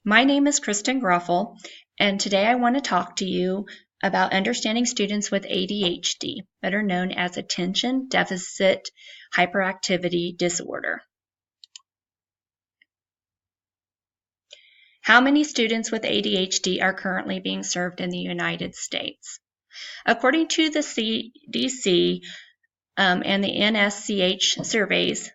My name is Kristen Gruffel, and today I want to talk to you about understanding students with ADHD, better known as Attention Deficit Hyperactivity Disorder. How many students with ADHD are currently being served in the United States? According to the CDC and the NSCH surveys,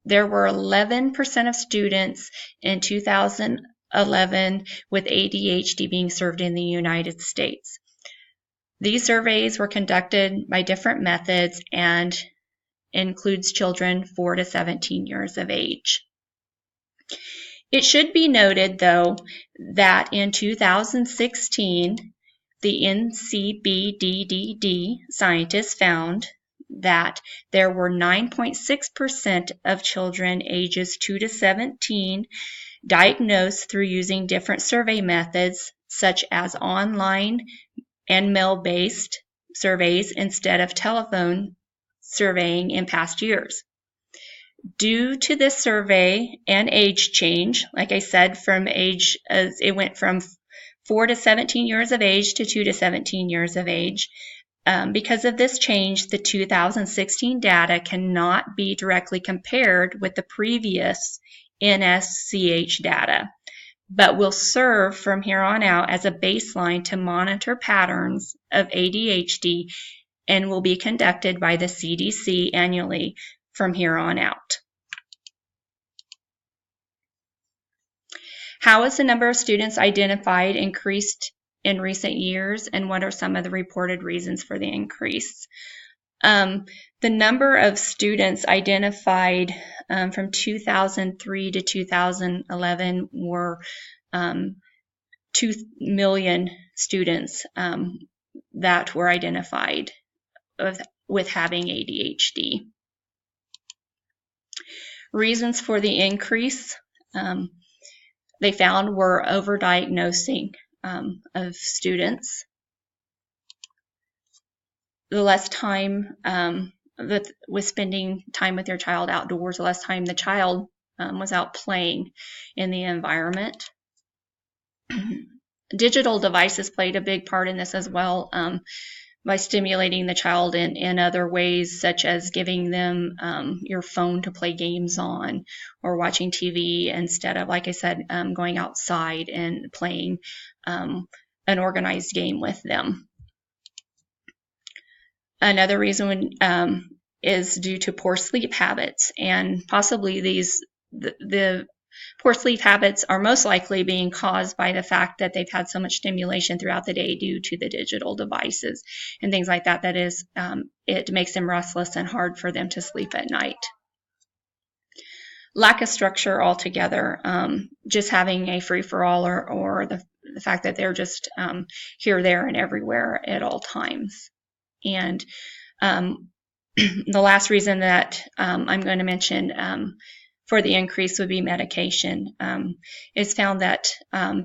there were 11% of students in 2011 with ADHD being served in the United States. These surveys were conducted by different methods and includes children 4 to 17 years of age. It should be noted, though, that in 2016, the NCBDDD scientists found that there were 9.6% of children ages 2 to 17 diagnosed through using different survey methods, such as online and mail-based surveys instead of telephone surveying in past years. Due to this survey and age change, like I said, it went from 4 to 17 years of age to 2 to 17 years of age. Because of this change, the 2016 data cannot be directly compared with the previous NSCH data, but will serve from here on out as a baseline to monitor patterns of ADHD and will be conducted by the CDC annually from here on out. How has the number of students identified increased in recent years, and what are some of the reported reasons for the increase? The number of students identified from 2003 to 2011 were 2 million students that were identified with having ADHD. Reasons for the increase they found were overdiagnosing of students, the less time with spending time with their child outdoors, the less time the child was out playing in the environment. Digital devices played a big part in this as well, by stimulating the child in other ways, such as giving them your phone to play games on or watching TV instead of, like I said, going outside and playing an organized game with them. Another reason is due to poor sleep habits, and possibly the poor sleep habits are most likely being caused by the fact that they've had so much stimulation throughout the day due to the digital devices and things like that. That is, it makes them restless and hard for them to sleep at night. Lack of structure altogether, just having a free-for-all or the fact that they're just here, there, and everywhere at all times. And the last reason that I'm going to mention for the increase would be medication. It's found that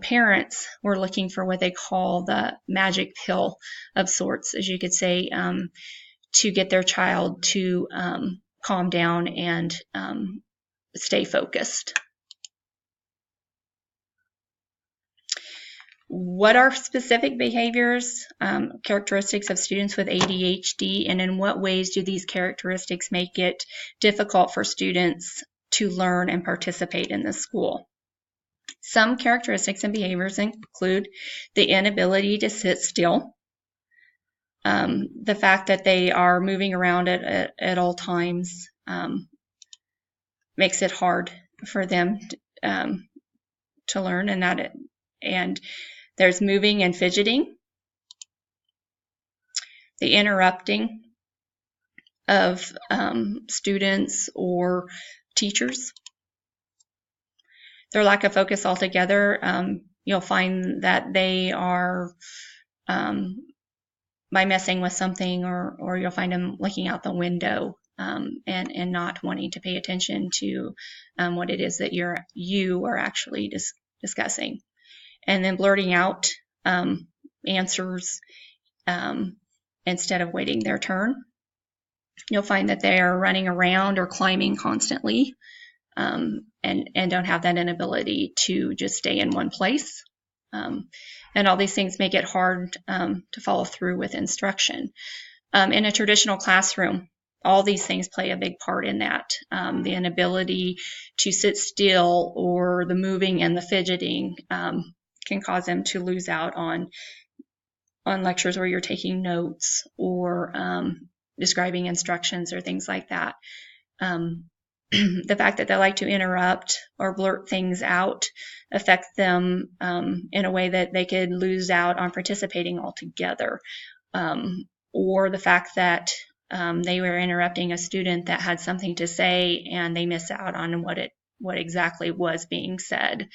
parents were looking for what they call the magic pill of sorts, as you could say, to get their child to calm down and stay focused. What are specific behaviors, characteristics of students with ADHD, and in what ways do these characteristics make it difficult for students to learn and participate in the school? Some characteristics and behaviors include the inability to sit still, the fact that they are moving around at all times makes it hard for them to learn, and there's moving and fidgeting, the interrupting of students or teachers, their lack of focus altogether. You'll find that they are, by messing with something, or you'll find them looking out the window and not wanting to pay attention to what it is that you are actually discussing. And then blurting out answers instead of waiting their turn. You'll find that they are running around or climbing constantly, and don't have that inability to just stay in one place. And all these things make it hard to follow through with instruction. In a traditional classroom, all these things play a big part in that. The inability to sit still or the moving and the fidgeting can cause them to lose out on lectures where you're taking notes or describing instructions or things like that. The fact that they like to interrupt or blurt things out affects them in a way that they could lose out on participating altogether. Or the fact that they were interrupting a student that had something to say and they miss out on what exactly was being said.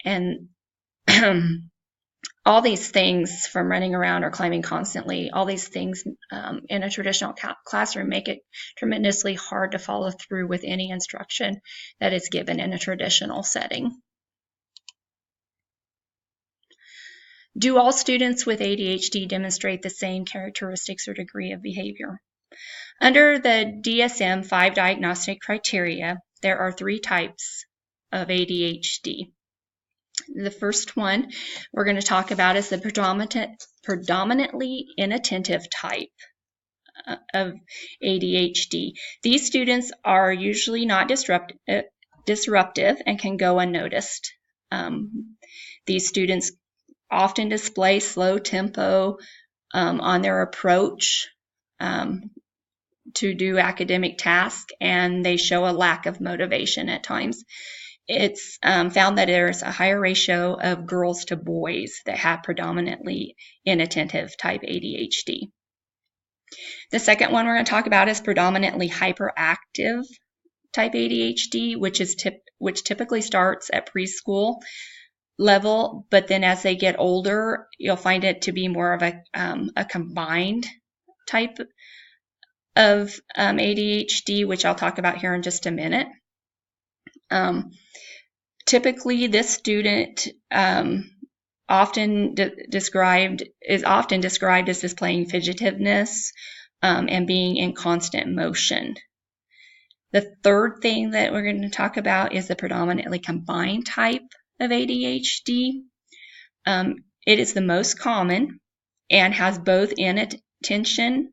And all these things, from running around or climbing constantly, all these things in a traditional classroom make it tremendously hard to follow through with any instruction that is given in a traditional setting. Do all students with ADHD demonstrate the same characteristics or degree of behavior? Under the DSM-5 diagnostic criteria, there are 3 types of ADHD. The first one we're going to talk about is the predominantly inattentive type of ADHD. These students are usually not disruptive and can go unnoticed. These students often display slow tempo on their approach to do academic tasks, and they show a lack of motivation at times. It's found that there's a higher ratio of girls to boys that have predominantly inattentive type ADHD. The second one we're going to talk about is predominantly hyperactive type ADHD, which typically starts at preschool level, but then as they get older, you'll find it to be more of a combined type of ADHD, which I'll talk about here in just a minute. Typically, this student is often described as displaying fidgetiveness and being in constant motion. The third thing that we're going to talk about is the predominantly combined type of ADHD. It is the most common and has both inattention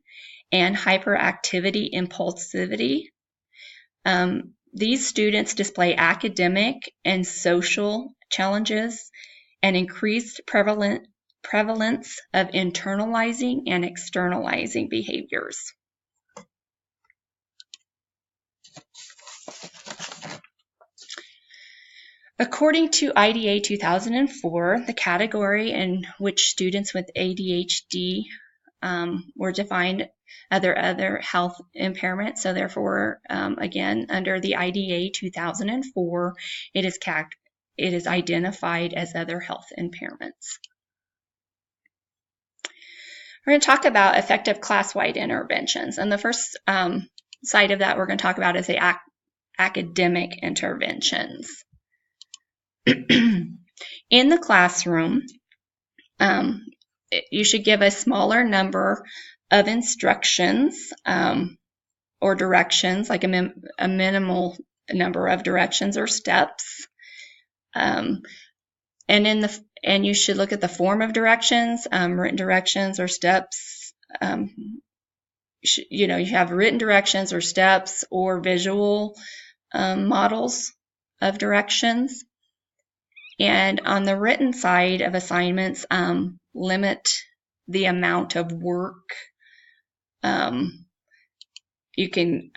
and hyperactivity impulsivity. These students display academic and social challenges and increased prevalence of internalizing and externalizing behaviors. According to IDA 2004, the category in which students with ADHD were defined other health impairments. So therefore, again, under the IDA 2004, it is identified as other health impairments. We're going to talk about effective class-wide interventions. And the first side of that we're going to talk about is the academic interventions. In the classroom, you should give a smaller number of instructions or directions, like a minimal number of directions or steps. And you should look at the form of directions, written directions or steps. You have written directions or steps or visual models of directions. And on the written side of assignments, limit the amount of work. You can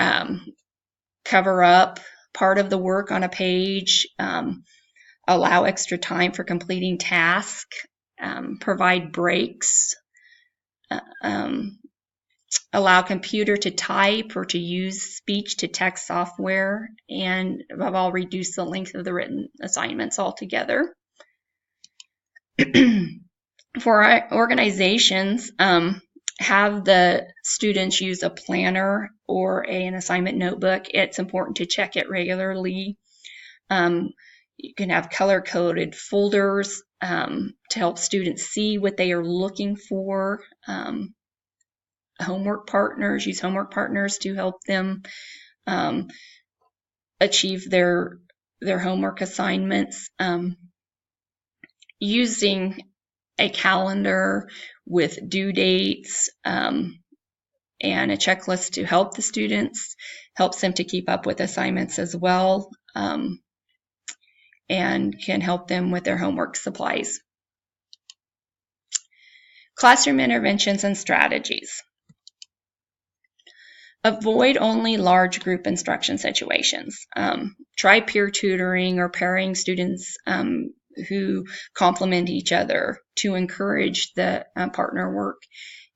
cover up part of the work on a page, allow extra time for completing tasks, provide breaks, allow computer to type or to use speech-to-text software, and above all, reduce the length of the written assignments altogether. For our organizations, have the students use a planner or an assignment notebook. It's important to check it regularly. You can have color-coded folders to help students see what they are looking for. Use homework partners to help them achieve their homework assignments, using a calendar with due dates and a checklist to help the students, helps them to keep up with assignments as well, and can help them with their homework supplies. Classroom interventions and strategies. Avoid only large group instruction situations. Try peer tutoring or pairing students who complement each other to encourage the partner work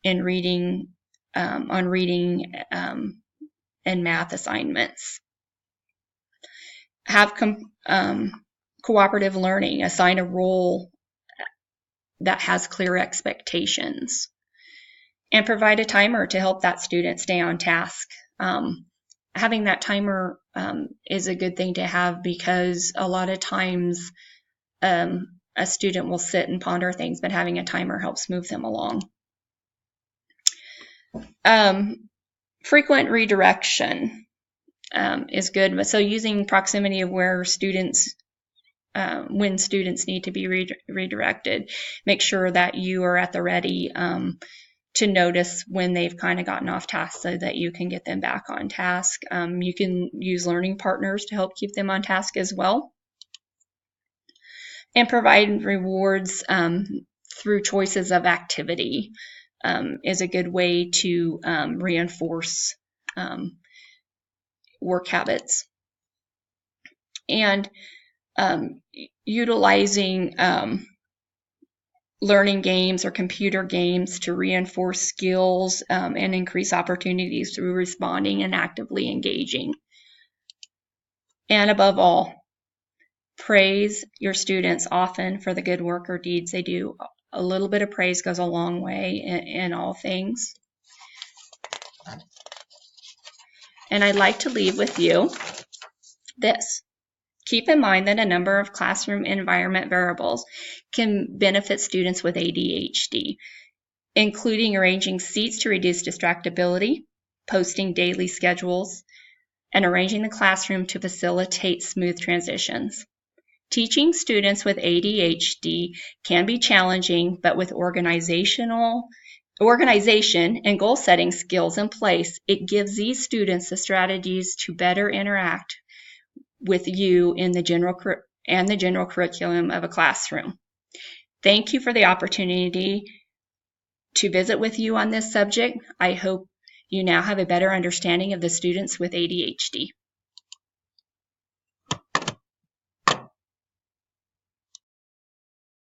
in reading, on reading and math assignments. Have cooperative learning. Assign a role that has clear expectations. And provide a timer to help that student stay on task. Having that timer is a good thing to have, because a lot of times a student will sit and ponder things, but having a timer helps move them along. Frequent redirection is good. So using proximity of where students, when students need to be redirected, make sure that you are at the ready to notice when they've kind of gotten off task so that you can get them back on task. You can use learning partners to help keep them on task as well. And provide rewards through choices of activity is a good way to reinforce work habits. And utilizing learning games or computer games to reinforce skills and increase opportunities through responding and actively engaging. And above all, praise your students often for the good work or deeds they do. A little bit of praise goes a long way in all things. And I'd like to leave with you this. Keep in mind that a number of classroom environment variables can benefit students with ADHD, including arranging seats to reduce distractibility, posting daily schedules, and arranging the classroom to facilitate smooth transitions. Teaching students with ADHD can be challenging, but with organization and goal-setting skills in place, it gives these students the strategies to better interact with you in the general curriculum of a classroom. Thank you for the opportunity to visit with you on this subject. I hope you now have a better understanding of the students with ADHD.